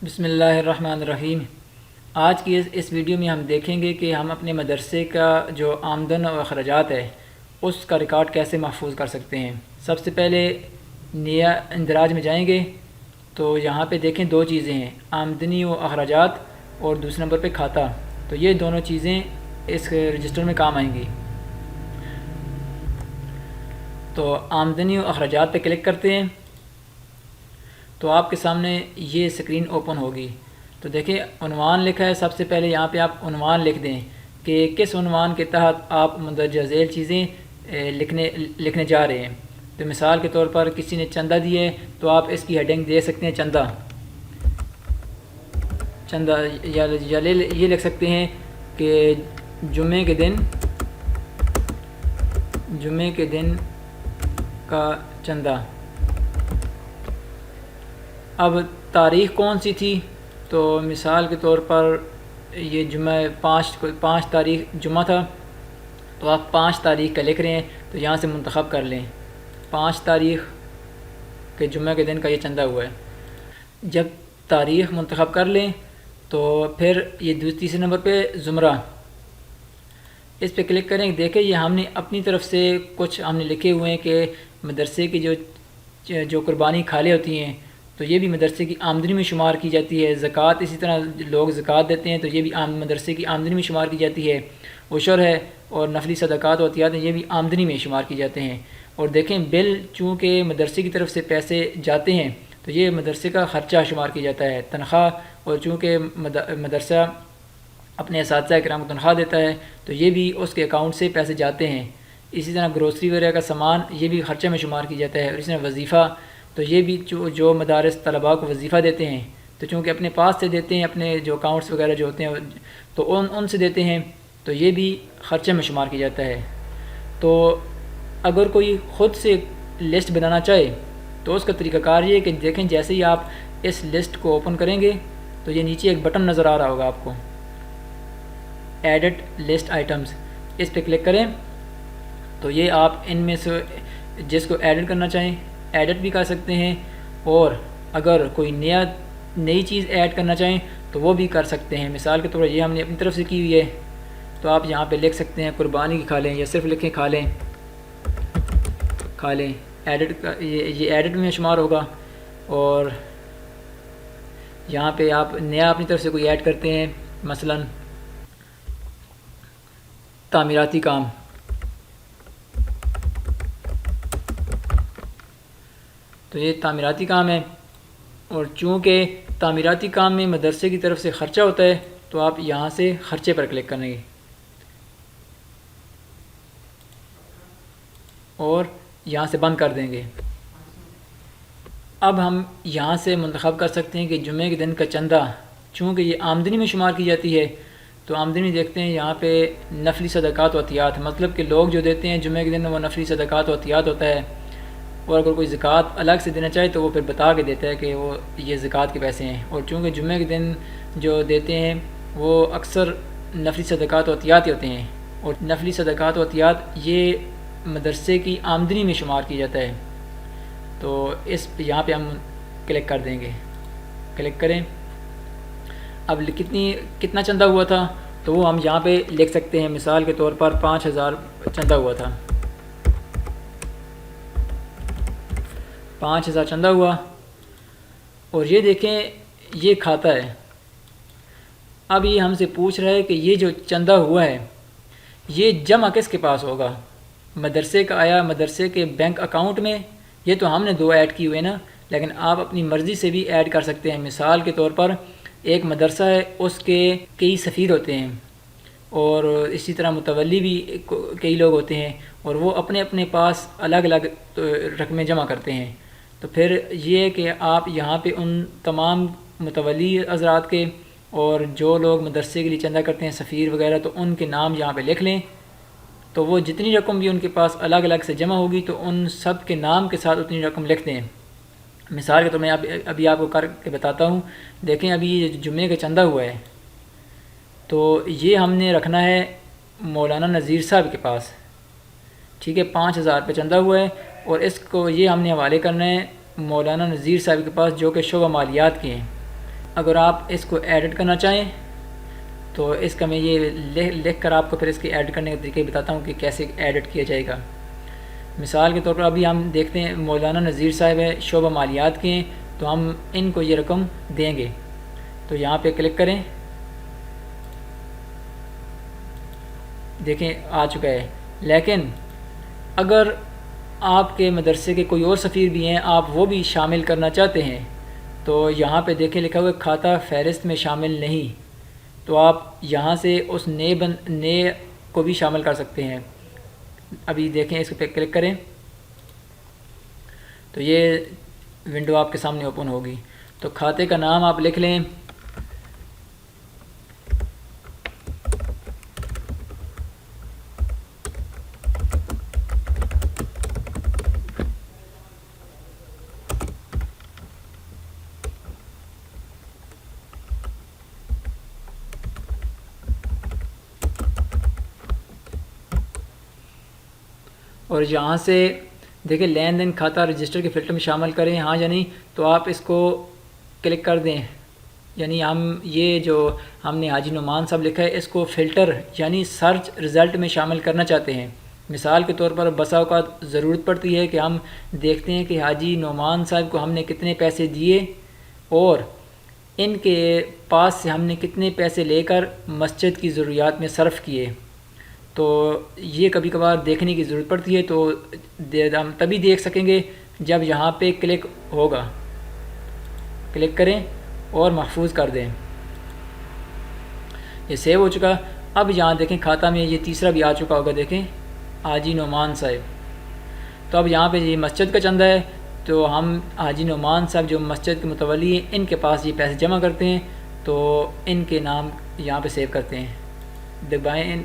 بسم اللہ الرحمن الرحیم۔ آج کی اس ویڈیو میں ہم دیکھیں گے کہ ہم اپنے مدرسے کا جو آمدن و اخراجات ہے اس کا ریکارڈ کیسے محفوظ کر سکتے ہیں۔ سب سے پہلے نیا اندراج میں جائیں گے تو یہاں پہ دیکھیں دو چیزیں ہیں، آمدنی و اخراجات اور دوسرے نمبر پہ کھاتا، تو یہ دونوں چیزیں اس رجسٹر میں کام آئیں گی۔ تو آمدنی و اخراجات پہ کلک کرتے ہیں تو آپ کے سامنے یہ سکرین اوپن ہوگی۔ تو دیکھیں عنوان لکھا ہے، سب سے پہلے یہاں پہ آپ عنوان لکھ دیں کہ کس عنوان کے تحت آپ مندرجہ ذیل چیزیں لکھنے جا رہے ہیں۔ تو مثال کے طور پر کسی نے چندہ دیا ہے تو آپ اس کی ہیڈنگ دے سکتے ہیں چندہ یا یہ لکھ سکتے ہیں کہ جمعے کے دن کا چندہ۔ اب تاریخ کون سی تھی، تو مثال کے طور پر یہ جمعہ 5 تاریخ جمعہ تھا، تو آپ 5 تاریخ کا لکھ رہے ہیں تو یہاں سے منتخب کر لیں 5 تاریخ کے جمعہ کے دن کا یہ چندہ ہوا ہے۔ جب تاریخ منتخب کر لیں تو پھر یہ تیسرے نمبر پہ زمرہ، اس پہ کلک کریں۔ دیکھیں یہ ہم نے اپنی طرف سے کچھ ہم نے لکھے ہوئے ہیں کہ مدرسے کی جو قربانی کھالیں ہوتی ہیں تو یہ بھی مدرسے کی آمدنی میں شمار کی جاتی ہے۔ زکوٰۃ اسی طرح لوگ زکوٰۃ دیتے ہیں تو یہ بھی مدرسے کی آمدنی میں شمار کی جاتی ہے۔ عشر ہے اور نفلی صدقات و عطیات ہیں، یہ بھی آمدنی میں شمار کی جاتے ہیں۔ اور دیکھیں بل چونکہ مدرسے کی طرف سے پیسے جاتے ہیں تو یہ مدرسے کا خرچہ شمار کیا جاتا ہے، تنخواہ، اور چونکہ مدرسہ اپنے اساتذہ کرام کو تنخواہ دیتا ہے تو یہ بھی اس کے اکاؤنٹ سے پیسے جاتے ہیں۔ اسی طرح گروسری وغیرہ کا سامان یہ بھی خرچے میں شمار کیا جاتا ہے۔ اور اسی طرح وظیفہ، تو یہ بھی جو مدارس طلباء کو وظیفہ دیتے ہیں تو چونکہ اپنے پاس سے دیتے ہیں، اپنے جو اکاؤنٹس وغیرہ جو ہوتے ہیں تو ان سے دیتے ہیں تو یہ بھی خرچے میں شمار کیا جاتا ہے۔ تو اگر کوئی خود سے لسٹ بنانا چاہے تو اس کا طریقہ کار یہ ہے کہ دیکھیں جیسے ہی آپ اس لسٹ کو اوپن کریں گے تو یہ نیچے ایک بٹن نظر آ رہا ہوگا آپ کو، ایڈٹ لسٹ آئٹمز، اس پہ کلک کریں تو یہ آپ ان میں سے جس کو ایڈٹ کرنا چاہیں ایڈٹ بھی کر سکتے ہیں، اور اگر کوئی نئی چیز ایڈ کرنا چاہیں تو وہ بھی کر سکتے ہیں۔ مثال کے طور پر یہ ہم نے اپنی طرف سے کی ہوئی ہے تو آپ یہاں پہ لکھ سکتے ہیں قربانی کی کھالیں، یا صرف لکھیں کھالیں، ایڈٹ کا یہ ایڈٹ میں شمار ہوگا۔ اور یہاں پہ آپ نیا اپنی طرف سے کوئی ایڈ کرتے ہیں، مثلا تعمیراتی کام، تو یہ تعمیراتی کام ہے، اور چونکہ تعمیراتی کام میں مدرسے کی طرف سے خرچہ ہوتا ہے تو آپ یہاں سے خرچے پر کلک کریں گے اور یہاں سے بند کر دیں گے۔ اب ہم یہاں سے منتخب کر سکتے ہیں کہ جمعے کے دن کا چندہ، چونکہ یہ آمدنی میں شمار کی جاتی ہے تو آمدنی دیکھتے ہیں یہاں پہ نفلی صدقات و عطیات، مطلب کہ لوگ جو دیتے ہیں جمعے کے دن وہ نفلی صدقات و عطیات ہوتا ہے، اور اگر کوئی زکوٰۃ الگ سے دینا چاہے تو وہ پھر بتا کے دیتا ہے کہ وہ یہ زکوٰۃ کے پیسے ہیں۔ اور چونکہ جمعے کے دن جو دیتے ہیں وہ اکثر نفلی صدقات و عطیات ہی ہوتے ہیں، اور نفلی صدقات و عطیات یہ مدرسے کی آمدنی میں شمار کیا جاتا ہے، تو یہاں پہ ہم کلک کر دیں گے، کلک کریں۔ اب کتنا چندہ ہوا تھا تو وہ ہم یہاں پہ لکھ سکتے ہیں، مثال کے طور پر 5000 چندہ ہوا تھا، 5000 چندہ ہوا۔ اور یہ دیکھیں یہ کھاتا ہے، اب یہ ہم سے پوچھ رہا ہے کہ یہ جو چندہ ہوا ہے یہ جمع کس کے پاس ہوگا، مدرسے کا آیا مدرسے کے بینک اکاؤنٹ میں؟ یہ تو ہم نے 2 ایڈ کی ہوئے نا، لیکن آپ اپنی مرضی سے بھی ایڈ کر سکتے ہیں۔ مثال کے طور پر ایک مدرسہ ہے، اس کے کئی سفیر ہوتے ہیں، اور اسی طرح متولی بھی کئی لوگ ہوتے ہیں، اور وہ اپنے اپنے پاس الگ الگ رقمیں جمع کرتے ہیں۔ تو پھر یہ ہے کہ آپ یہاں پہ ان تمام متولی حضرات کے اور جو لوگ مدرسے کے لیے چندہ کرتے ہیں سفیر وغیرہ، تو ان کے نام یہاں پہ لکھ لیں، تو وہ جتنی رقم بھی ان کے پاس الگ الگ سے جمع ہوگی تو ان سب کے نام کے ساتھ اتنی رقم لکھ دیں۔ مثال کے طور میں ابھی آپ کو کر کے بتاتا ہوں۔ دیکھیں ابھی یہ جمعے کا چندہ ہوا ہے تو یہ ہم نے رکھنا ہے مولانا نذیر صاحب کے پاس، ٹھیک ہے، 5000 پہ چندہ ہوا ہے، اور اس کو یہ ہم نے حوالے کرنا ہے مولانا نذیر صاحب کے پاس جو کہ شعبہ مالیات کے ہیں۔ اگر آپ اس کو ایڈٹ کرنا چاہیں تو اس کا میں یہ لکھ کر آپ کو پھر اس کے ایڈ کرنے کے طریقے بتاتا ہوں کہ کیسے ایڈٹ کیا جائے گا۔ مثال کے طور پر ابھی ہم دیکھتے ہیں مولانا نذیر صاحب ہے، شعبہ مالیات کے ہیں، تو ہم ان کو یہ رقم دیں گے۔ تو یہاں پہ کلک کریں، دیکھیں آ چکا ہے۔ لیکن اگر آپ کے مدرسے کے کوئی اور سفیر بھی ہیں، آپ وہ بھی شامل کرنا چاہتے ہیں، تو یہاں پہ دیکھیں لکھا ہوا ہے کھاتہ فہرست میں شامل نہیں، تو آپ یہاں سے اس نئے کو بھی شامل کر سکتے ہیں۔ ابھی دیکھیں اس پہ کلک کریں تو یہ ونڈو آپ کے سامنے اوپن ہوگی۔ تو کھاتے کا نام آپ لکھ لیں، اور یہاں سے دیکھیں لین دین کھاتہ رجسٹر کے فلٹر میں شامل کریں، ہاں یا نہیں، تو آپ اس کو کلک کر دیں۔ یعنی یہ جو ہم نے حاجی نعمان صاحب لکھا ہے اس کو فلٹر یعنی سرچ رزلٹ میں شامل کرنا چاہتے ہیں۔ مثال کے طور پر بسا اوقات ضرورت پڑتی ہے کہ ہم دیکھتے ہیں کہ حاجی نعمان صاحب کو ہم نے کتنے پیسے دیے اور ان کے پاس سے ہم نے کتنے پیسے لے کر مسجد کی ضروریات میں صرف کیے، تو یہ کبھی کبھار دیکھنے کی ضرورت پڑتی ہے، تو ہم تبھی دیکھ سکیں گے جب یہاں پہ کلک ہوگا۔ کلک کریں اور محفوظ کر دیں، یہ سیو ہو چکا۔ اب یہاں دیکھیں کھاتہ میں یہ تیسرا بھی آ چکا ہوگا، دیکھیں حاجی نعمان صاحب۔ تو اب یہاں پہ یہ مسجد کا چندہ ہے، تو ہم حاجی نعمان صاحب جو مسجد کے متولی ہیں ان کے پاس یہ پیسے جمع کرتے ہیں، تو ان کے نام یہاں پہ سیو کرتے ہیں، دبائیں۔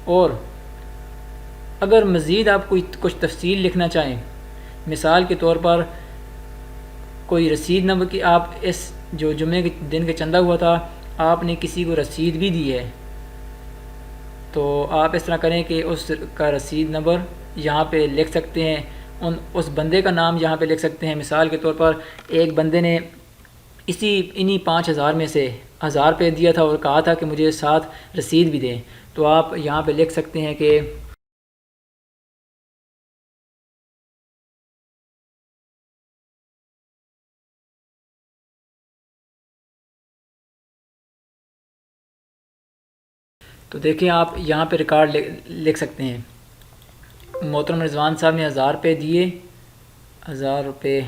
اور اگر مزید آپ کوئی کچھ تفصیل لکھنا چاہیں، مثال کے طور پر کوئی رسید نمبر کی آپ اس جو جمعے کے دن کا چندہ ہوا تھا آپ نے کسی کو رسید بھی دی ہے، تو آپ اس طرح کریں کہ اس کا رسید نمبر یہاں پہ لکھ سکتے ہیں، اس بندے کا نام یہاں پہ لکھ سکتے ہیں۔ مثال کے طور پر ایک بندے نے انہی 5,000 میں سے 1,000 روپے دیا تھا اور کہا تھا کہ مجھے ساتھ رسید بھی دیں، تو آپ یہاں پہ لکھ سکتے ہیں کہ تو دیکھیں آپ یہاں پہ ریکارڈ لکھ سکتے ہیں، محترم رضوان صاحب نے 1,000 روپے دیے، 1,000 روپے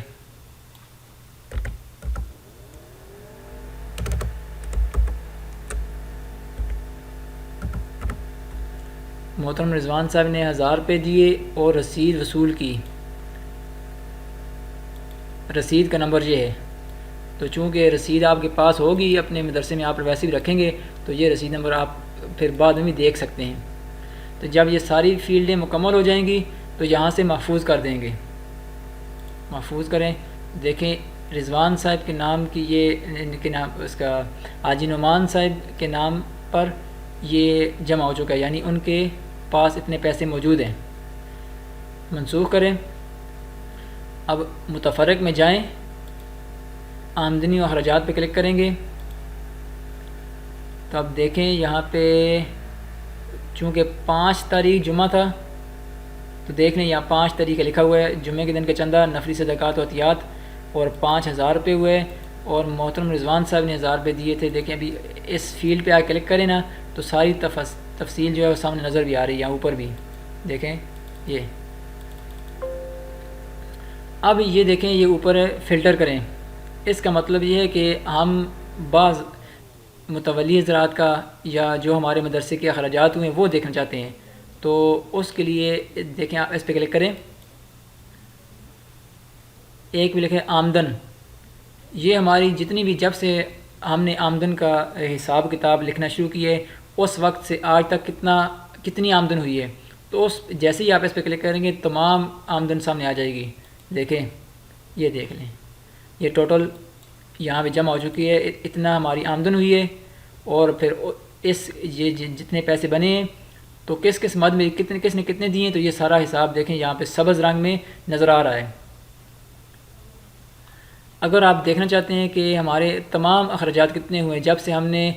محترم رضوان صاحب نے 1,000 روپے دیے اور رسید وصول کی، رسید کا نمبر یہ ہے۔ تو چونکہ رسید آپ کے پاس ہوگی اپنے مدرسے میں آپ ویسے بھی رکھیں گے، تو یہ رسید نمبر آپ پھر بعد میں بھی دیکھ سکتے ہیں۔ تو جب یہ ساری فیلڈیں مکمل ہو جائیں گی تو یہاں سے محفوظ کر دیں گے، محفوظ کریں۔ دیکھیں رضوان صاحب کے نام کی یہ ان کے نام اس کا حاجی نعمان صاحب کے نام پر یہ جمع ہو چکا ہے، یعنی ان کے پاس اتنے پیسے موجود ہیں۔ منسوخ کریں۔ اب متفرق میں جائیں، آمدنی و اخراجات پہ کلک کریں گے، تو اب دیکھیں یہاں پہ چونکہ 5 تاریخ جمعہ تھا، تو دیکھ لیں یہاں 5 تاریخ لکھا ہوا ہے، جمعے کے دن کا چندہ نفلی صدقات و عطیات اور 5,000 روپے ہوئے، اور محترم رضوان صاحب نے 1,000 روپے دیے تھے۔ دیکھیں ابھی اس فیلڈ پہ آ کلک کریں نا تو ساری تفصیل جو ہے وہ سامنے نظر بھی آ رہی ہے، یہاں اوپر بھی دیکھیں یہ۔ اب یہ دیکھیں یہ اوپر فلٹر کریں، اس کا مطلب یہ ہے کہ ہم بعض متولی حضرات کا یا جو ہمارے مدرسے کے اخراجات ہوئے ہیں وہ دیکھنا چاہتے ہیں، تو اس کے لیے دیکھیں آپ اس پہ کلک کریں، ایک بھی لکھیں آمدن۔ یہ ہماری جتنی بھی جب سے ہم نے آمدن کا حساب کتاب لکھنا شروع کی ہے اس وقت سے آج تک کتنی آمدن ہوئی ہے، تو جیسے ہی آپ اس پہ کلک کریں گے تمام آمدن سامنے آ جائے گی۔ دیکھیں یہ دیکھ لیں یہ ٹوٹل یہاں پہ جمع ہو چکی ہے، اتنا ہماری آمدن ہوئی ہے، اور پھر یہ جتنے پیسے بنے ہیں تو کس مد میں کس نے کتنے دیے ہیں، تو یہ سارا حساب دیکھیں یہاں پہ سبز رنگ میں نظر آ رہا ہے۔ اگر آپ دیکھنا چاہتے ہیں کہ ہمارے تمام اخراجات کتنے ہوئے جب سے ہم نے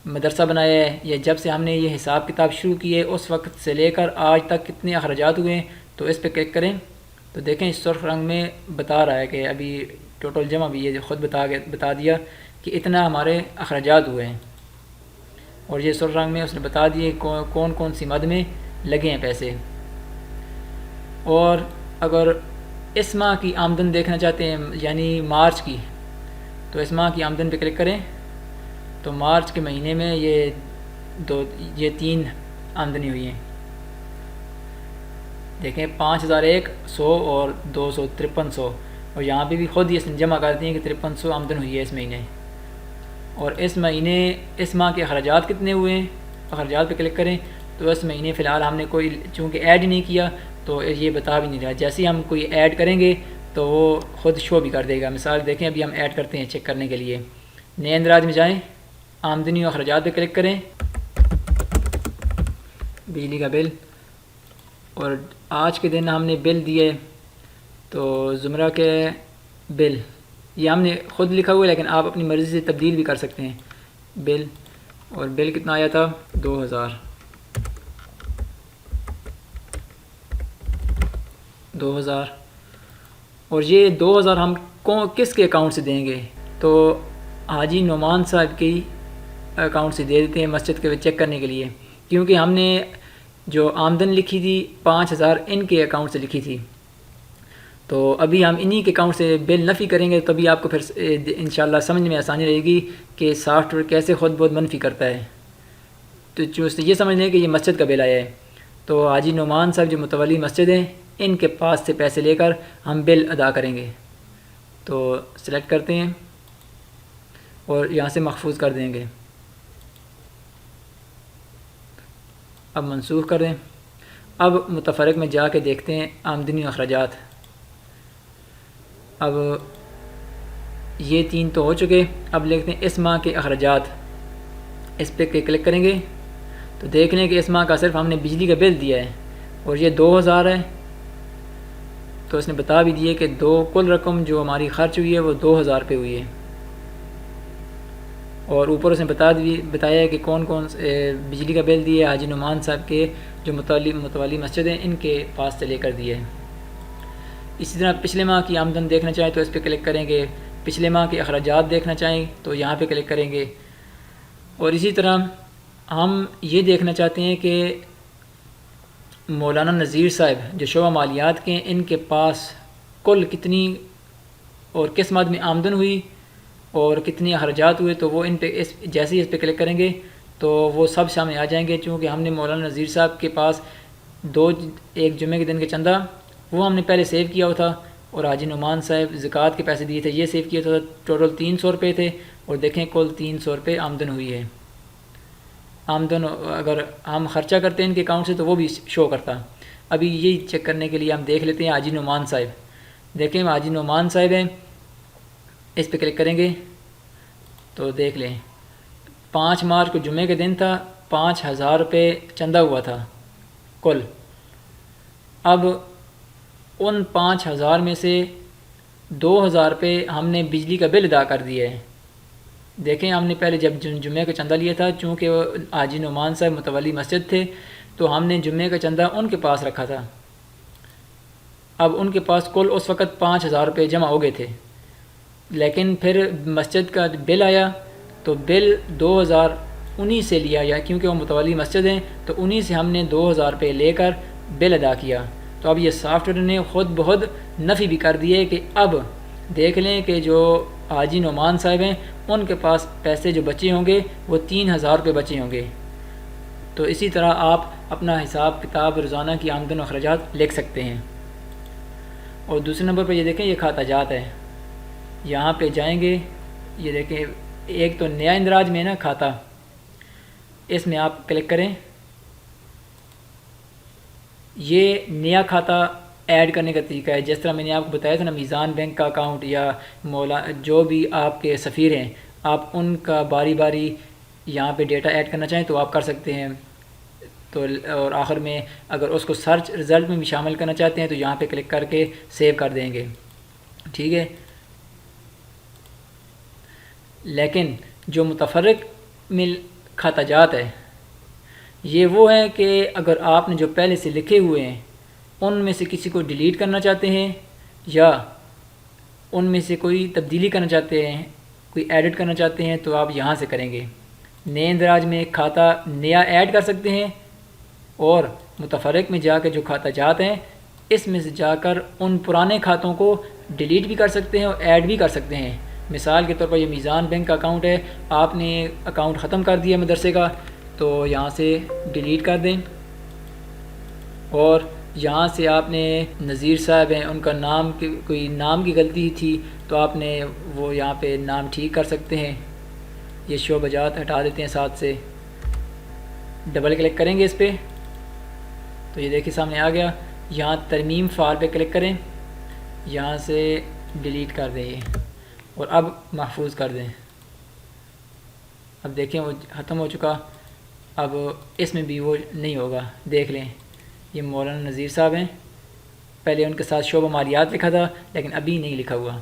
مدرسہ بنایا ہے یا جب سے ہم نے یہ حساب کتاب شروع کی ہے اس وقت سے لے کر آج تک کتنے اخراجات ہوئے ہیں، تو اس پہ کلک کریں تو دیکھیں اس سرخ رنگ میں بتا رہا ہے کہ ابھی ٹوٹل جمع بھی یہ خود بتا دیا کہ اتنا ہمارے اخراجات ہوئے ہیں، اور یہ سرخ رنگ میں اس نے بتا دیے کون کون سی مد میں لگے ہیں پیسے۔ اور اگر اس ماہ کی آمدن دیکھنا چاہتے ہیں یعنی مارچ کی، تو اس ماہ کی آمدن پہ کلک کریں تو مارچ کے مہینے میں یہ 3 آمدنی ہوئی ہیں، دیکھیں 5100 اور 25300، اور یہاں پہ بھی خود ہی اس نے جمع کر دی ہیں کہ 5300 آمدن ہوئی ہے اس مہینے۔ اور اس ماہ کے اخراجات کتنے ہوئے ہیں، اخراجات پہ کلک کریں تو اس مہینے فی الحال ہم نے کوئی چونکہ ایڈ نہیں کیا تو یہ بتا بھی نہیں رہا، جیسے ہی ہم کوئی ایڈ کریں گے تو وہ خود شو بھی کر دے گا۔ مثال دیکھیں ابھی ہم ایڈ کرتے ہیں چیک کرنے کے لیے، نئے اندراج میں جائیں، آمدنی و اخراجات پہ کلک کریں، بجلی کا بل، اور آج کے دن ہم نے بل دیے تو زمرہ کے بل، یہ ہم نے خود لکھا ہوا ہے لیکن آپ اپنی مرضی سے تبدیل بھی کر سکتے ہیں، بل، اور بل کتنا آیا تھا 2000 اور یہ 2000 ہم کس کے اکاؤنٹ سے دیں گے، تو حاجی نعمان صاحب کی اکاؤنٹ سے دے دیتے ہیں مسجد کے چیک کرنے کے لیے، کیونکہ ہم نے جو آمدن لکھی تھی 5000 ان کے اکاؤنٹ سے لکھی تھی، تو ابھی ہم انہی کے اکاؤنٹ سے بل نفی کریں گے تبھی آپ کو پھر انشاءاللہ سمجھ میں آسانی رہے گی کہ سافٹ ویئر کیسے خود بہت منفی کرتا ہے۔ تو یہ سمجھ لیں کہ یہ مسجد کا بل آیا ہے، تو حاجی نعمان صاحب جو متولی مسجد ہیں ان کے پاس سے پیسے لے کر ہم بل ادا کریں گے، تو سلیکٹ کرتے ہیں اور یہاں سے محفوظ کر دیں گے، اب منسوخ کر دیں۔ اب متفرق میں جا کے دیکھتے ہیں آمدنی و اخراجات، اب یہ 3 تو ہو چکے، اب لکھتے ہیں اس ماہ کے اخراجات، اس پہ کلک کریں گے تو دیکھ لیں کہ اس ماہ کا صرف ہم نے بجلی کا بل دیا ہے اور یہ 2000 ہے، تو اس نے بتا بھی دیے کہ کل رقم جو ہماری خرچ ہوئی ہے وہ 2000 روپے ہوئی ہے، اور اوپر اس نے بتایا ہے کہ کون بجلی کا بل دیے حاجی نعمان صاحب کے جو متولی مسجد ہیں ان کے پاس سے لے کر دیے۔ اسی طرح پچھلے ماہ کی آمدن دیکھنا چاہیں تو اس پہ کلک کریں گے، پچھلے ماہ کے اخراجات دیکھنا چاہیں تو یہاں پہ کلک کریں گے، اور اسی طرح ہم یہ دیکھنا چاہتے ہیں کہ مولانا نذیر صاحب جو شعبہ مالیات کے ہیں ان کے پاس کل کتنی اور کس مد میں آمدن ہوئی اور کتنے اخراجات ہوئے، تو وہ ان پہ جیسے ہی اس پہ کلک کریں گے تو وہ سب سامنے آ جائیں گے، چونکہ ہم نے مولانا نذیر صاحب کے پاس ایک جمعے کے دن کے چندہ وہ ہم نے پہلے سیو کیا ہوا تھا، اور حاجی نعمان صاحب زکوٰۃ کے پیسے دیے تھے یہ سیو کیا تھا، ٹوٹل 300 روپے تھے، اور دیکھیں کل 300 روپے آمدن ہوئی ہے۔ آمدن اگر ہم خرچہ کرتے ہیں ان کے اکاؤنٹ سے تو وہ بھی شو کرتا۔ ابھی یہی چیک کرنے کے لیے ہم دیکھ لیتے ہیں حاجی نعمان صاحب، دیکھیں حاجی نعمان صاحب ہیں، اس پہ کلک کریں گے تو دیکھ لیں 5 مارچ کو جمعے کے دن تھا، 5000 روپے چندہ ہوا تھا کل۔ اب ان 5000 میں سے 2000 روپے ہم نے بجلی کا بل ادا کر دیا ہے، دیکھیں ہم نے پہلے جب جمعے کا چندہ لیا تھا چونکہ وہ حاجی نعمان صاحب متولی مسجد تھے تو ہم نے جمعے کا چندہ ان کے پاس رکھا تھا، اب ان کے پاس کل اس وقت 5000 روپے جمع ہو گئے تھے، لیکن پھر مسجد کا بل آیا تو بل 2000 انہی سے لیا گیا، کیونکہ وہ متولی مسجد ہیں تو انہی سے ہم نے 2000 روپے لے کر بل ادا کیا۔ تو اب یہ سافٹ ویئر نے خود بہت نفی بھی کر دی ہے کہ اب دیکھ لیں کہ جو حاجی نعمان صاحب ہیں ان کے پاس پیسے جو بچے ہوں گے وہ 3000 روپے بچے ہوں گے۔ تو اسی طرح آپ اپنا حساب کتاب روزانہ کی آمدن و اخراجات لکھ سکتے ہیں۔ اور دوسرے نمبر پہ یہ دیکھیں یہ کھاتہ جات ہے، یہاں پہ جائیں گے، یہ دیکھیں ایک تو نیا اندراج میں نا کھاتہ، اس میں آپ کلک کریں، یہ نیا کھاتہ ایڈ کرنے کا طریقہ ہے، جس طرح میں نے آپ کو بتایا تھا نا میزان بینک کا اکاؤنٹ یا جو بھی آپ کے سفیر ہیں آپ ان کا باری باری یہاں پہ ڈیٹا ایڈ کرنا چاہیں تو آپ کر سکتے ہیں، تو اور آخر میں اگر اس کو سرچ رزلٹ میں بھی شامل کرنا چاہتے ہیں تو یہاں پہ کلک کر کے سیو کر دیں گے، ٹھیک ہے۔ لیکن جو متفرق میں کھاتا جات ہے یہ وہ ہیں کہ اگر آپ نے جو پہلے سے لکھے ہوئے ہیں ان میں سے کسی کو ڈیلیٹ کرنا چاہتے ہیں یا ان میں سے کوئی تبدیلی کرنا چاہتے ہیں، کوئی ایڈٹ کرنا چاہتے ہیں، تو آپ یہاں سے کریں گے۔ نئے اندراج میں ایک کھاتا نیا ایڈ کر سکتے ہیں، اور متفرق میں جا کے جو کھاتا جات ہیں اس میں سے جا کر ان پرانے کھاتوں کو ڈیلیٹ بھی کر سکتے ہیں اور ایڈ بھی کر سکتے ہیں۔ مثال کے طور پر یہ میزان بینک کا اکاؤنٹ ہے، آپ نے اکاؤنٹ ختم کر دیا مدرسے کا، تو یہاں سے ڈیلیٹ کر دیں، اور یہاں سے آپ نے نذیر صاحب ہیں ان کا نام کوئی نام کی غلطی تھی تو آپ نے وہ یہاں پہ نام ٹھیک کر سکتے ہیں۔ یہ شعبہ جات ہٹا دیتے ہیں ساتھ سے، ڈبل کلک کریں گے اس پہ تو یہ دیکھیں سامنے آ گیا۔ یہاں ترمیم فعال پہ کلک کریں، یہاں سے ڈیلیٹ کر دیں یہ، اور اب محفوظ کر دیں۔ اب دیکھیں وہ ختم ہو چکا، اب اس میں بھی وہ نہیں ہوگا۔ دیکھ لیں یہ مولانا نذیر صاحب ہیں، پہلے ان کے ساتھ شعبہ مالیات لکھا تھا لیکن ابھی نہیں لکھا ہوا۔